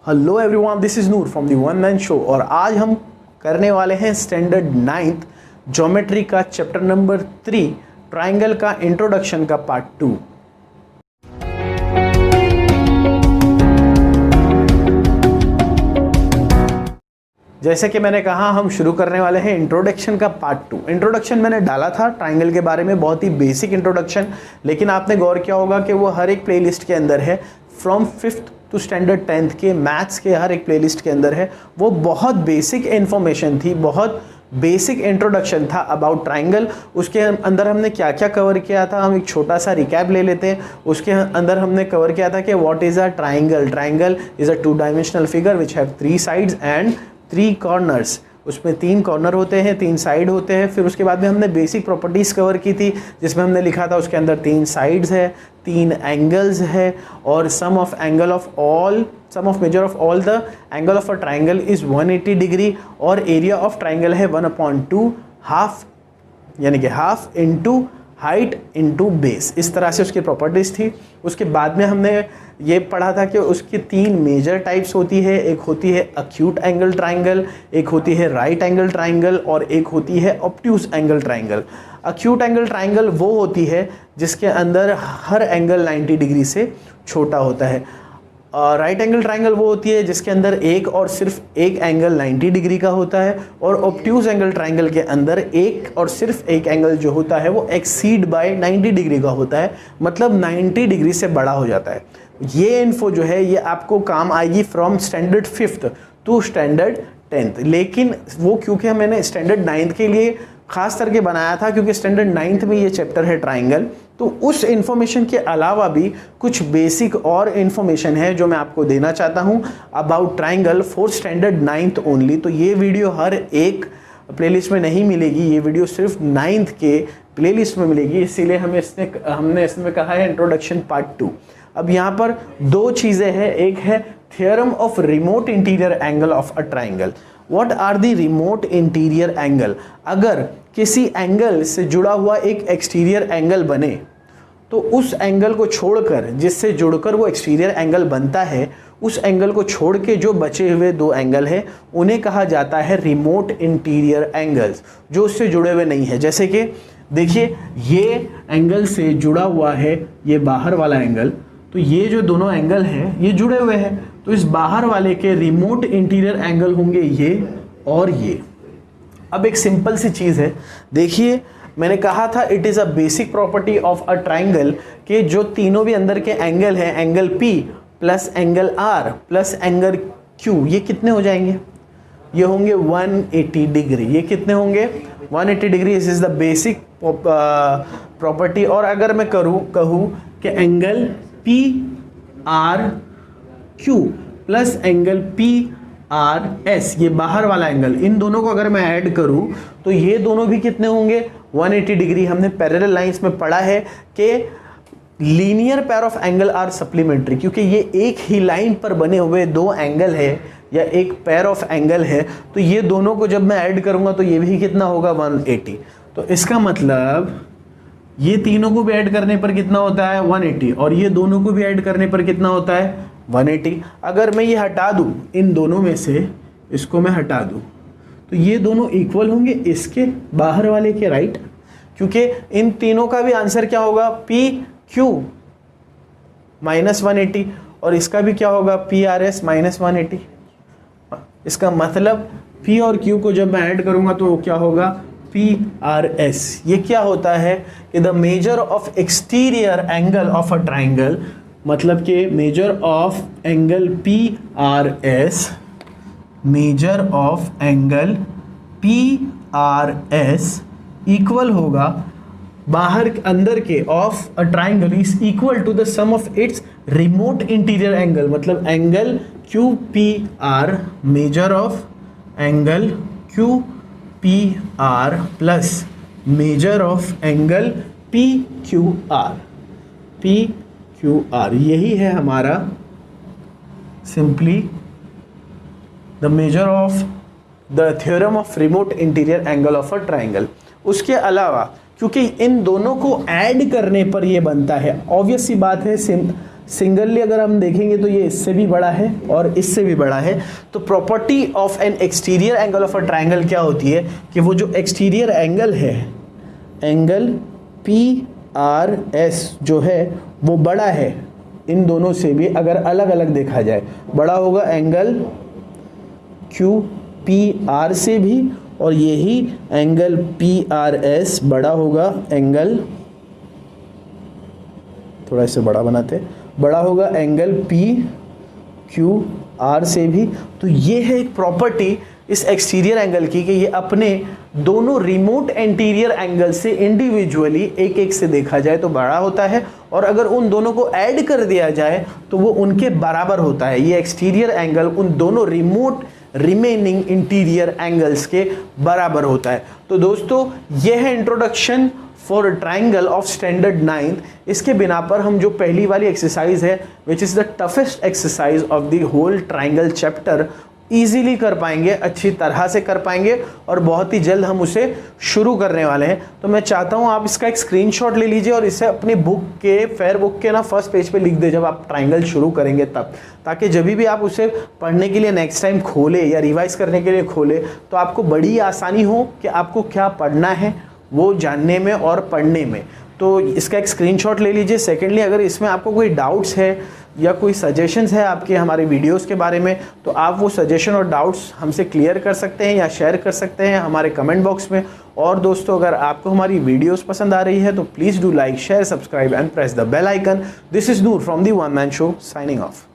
Hello everyone, this is Noor from the one man show. और आज हम करने वाले हैं स्टैंडर्ड 9th ज्योमेट्री का चैप्टर नंबर 3 ट्राइंगल का इंट्रोडक्शन का पार्ट 2। जैसे कि मैंने कहा, हम शुरू करने वाले हैं इंट्रोडक्शन का पार्ट 2। इंट्रोडक्शन मैंने डाला था ट्राइंगल के बारे में, बहुत ही बेसिक इंट्रोडक्शन, लेकिन आपने गौर किया होगा कि वो हर एक प्लेलिस्ट के अंदर है। From 5th to standard 10th के मैथ्स के हर एक प्लेलिस्ट के अंदर है। वो बहुत बेसिक इन्फॉर्मेशन थी, बहुत बेसिक इंट्रोडक्शन था अबाउट ट्राइंगल। उसके अंदर हमने क्या क्या कवर किया था, हम एक छोटा सा रिकैप ले लेते हैं। उसके अंदर हमने कवर किया था कि what is a triangle. Triangle is a two dimensional figure which have 3 sides and 3 corners. उसमें 3 कॉर्नर होते हैं, 3 साइड होते हैं। फिर उसके बाद में हमने बेसिक प्रॉपर्टीज़ कवर की थी, जिसमें हमने लिखा था उसके अंदर 3 साइड्स है, 3 एंगल्स है, और sum of measure of all the angle of a triangle is 180 degree, और एरिया ऑफ ट्राइंगल है 1/2 हाफ, यानी कि half into height into base. इस तरह से उसकी प्रॉपर्टीज़ थी। उसके बाद में हमने ये पढ़ा था कि उसकी 3 मेजर टाइप्स होती है। एक होती है अक्यूट एंगल ट्राइंगल, एक होती है राइट एंगल ट्राइंगल, और एक होती है obtuse angle triangle. Acute angle triangle वो होती है जिसके अंदर हर एंगल 90 डिग्री से छोटा होता है। राइट एंगल ट्राइंगल वो होती है जिसके अंदर एक और सिर्फ एक एंगल 90 डिग्री का होता है। और ऑब्ट्यूज एंगल ट्राइंगल के अंदर एक और सिर्फ एक एंगल जो होता है वो एक्सीड बाय 90 डिग्री का होता है, मतलब 90 डिग्री से बड़ा हो जाता है। ये इन्फो जो है ये आपको काम आएगी from standard 5th to standard 10th। लेकिन वो क्योंकि मैंने स्टैंडर्ड 9th के लिए खास करके बनाया था, क्योंकि स्टैंडर्ड 9th में ये चैप्टर है ट्राइंगल, तो उस इन्फॉर्मेशन के अलावा भी कुछ बेसिक और इन्फॉर्मेशन है जो मैं आपको देना चाहता हूँ about triangle for standard 9th only. तो ये वीडियो हर एक प्लेलिस्ट में नहीं मिलेगी, ये वीडियो सिर्फ 9th के प्लेलिस्ट में मिलेगी, इसीलिए हमने इसमें कहा है इंट्रोडक्शन पार्ट 2। अब यहाँ पर 2 चीज़ें हैं। एक है theorem of remote interior angle of a triangle. What are the remote interior angle? अगर किसी एंगल से जुड़ा हुआ एक एक्सटीरियर एंगल बने, तो उस एंगल को छोड़कर, जिससे जुड़कर वो एक्सटीरियर एंगल बनता है, उस एंगल को छोड़ के जो बचे हुए 2 एंगल हैं उन्हें कहा जाता है रिमोट इंटीरियर एंगल्स, जो उससे जुड़े हुए नहीं है। जैसे कि देखिए, ये एंगल से जुड़ा हुआ है ये बाहर वाला एंगल, तो ये जो दोनों एंगल हैं ये जुड़े हुए हैं, तो इस बाहर वाले के रिमोट इंटीरियर एंगल होंगे ये और ये। अब एक सिंपल सी चीज़ है, देखिए मैंने कहा था it is a basic property of a triangle कि जो तीनों भी अंदर के एंगल हैं, angle P plus angle R plus angle Q, ये कितने हो जाएंगे? ये होंगे 180 डिग्री। ये कितने होंगे? 180 degree. This is the basic property. और अगर मैं कहूँ कि angle PRQ plus angle PRS, ये बाहर वाला एंगल, इन दोनों को अगर मैं ऐड करूं तो ये दोनों भी कितने होंगे? 180 डिग्री। हमने पैरेलल लाइंस में पढ़ा है कि linear pair of angle are supplementary, क्योंकि ये एक ही लाइन पर बने हुए 2 एंगल है या एक पेयर ऑफ एंगल है, तो ये दोनों को जब मैं ऐड करूंगा तो ये भी कितना होगा? 180। तो इसका मतलब ये तीनों को भी ऐड करने पर कितना होता है? 180, और ये दोनों को भी ऐड करने पर कितना होता है? 180। अगर मैं ये हटा दूं, इन दोनों में से इसको मैं हटा दूं, तो ये दोनों इक्वल होंगे इसके बाहर वाले के, राइट? क्योंकि इन तीनों का भी आंसर क्या होगा? PQ माइनस 180, और इसका भी क्या होगा? PRS minus 180। इसका मतलब P और Q को जब मैं ऐड करूंगा तो क्या होगा? PRS। ये क्या होता है कि the measure of exterior angle of a triangle, मतलब कि measure of angle PRS, measure of angle PRS equal होगा बाहर अंदर के of a triangle is equal to the sum of its remote interior angle, मतलब angle QPR, measure of angle QPR plus measure of angle PQR। यही है हमारा simply the measure of the theorem of remote interior angle of a triangle. उसके अलावा क्योंकि इन दोनों को add करने पर ये बनता है, ऑब्वियस सी बात है, सिंगलली अगर हम देखेंगे तो ये इससे भी बड़ा है और इससे भी बड़ा है। तो property of N exterior angle of a triangle क्या होती है कि वो जो एक्सटीरियर एंगल है, एंगल PRS जो है वो बड़ा है इन दोनों से भी, अगर अलग अलग देखा जाए बड़ा होगा एंगल QPR से भी, और यही एंगल PRS बड़ा होगा एंगल, थोड़ा इसे बड़ा बनाते, बड़ा होगा एंगल PQR से भी। तो ये है एक प्रॉपर्टी इस एक्सटीरियर एंगल की कि ये अपने दोनों रिमोट एंटीरियर एंगल से इंडिविजुअली एक एक से देखा जाए तो बड़ा होता है, और अगर उन दोनों को ऐड कर दिया जाए तो वो उनके बराबर होता है। ये एक्सटीरियर एंगल उन दोनों रिमोट रिमेनिंग इंटीरियर एंगल्स के बराबर होता है। तो दोस्तों ये है introduction for triangle of standard 9th। इसके बिना पर हम जो पहली वाली एक्सरसाइज है which is the toughest exercise of the whole triangle chapter easily कर पाएंगे, अच्छी तरह से कर पाएंगे, और बहुत ही जल्द हम उसे शुरू करने वाले हैं। तो मैं चाहता हूं आप इसका एक स्क्रीनशॉट ले लीजिए और इसे अपनी बुक के, फेयर बुक के ना फर्स्ट पेज पे लिख दे जब आप ट्राइंगल शुरू करेंगे तब, ताकि जब भी आप उसे पढ़ने के लिए नेक्स्ट टाइम खोले या रिवाइज करने के लिए खोले तो आपको बड़ी आसानी हो कि आपको क्या पढ़ना है वो जानने में और पढ़ने में। तो इसका एक स्क्रीनशॉट ले लीजिए। सेकेंडली, अगर इसमें आपको कोई डाउट्स है या कोई सजेशंस है आपके हमारे वीडियोस के बारे में, तो आप वो सजेशन और डाउट्स हमसे क्लियर कर सकते हैं या शेयर कर सकते हैं हमारे कमेंट बॉक्स में। और दोस्तों, अगर आपको हमारी वीडियोस पसंद आ रही है तो please do like, share, subscribe and press the bell icon. This is Noor from the one man show, signing of.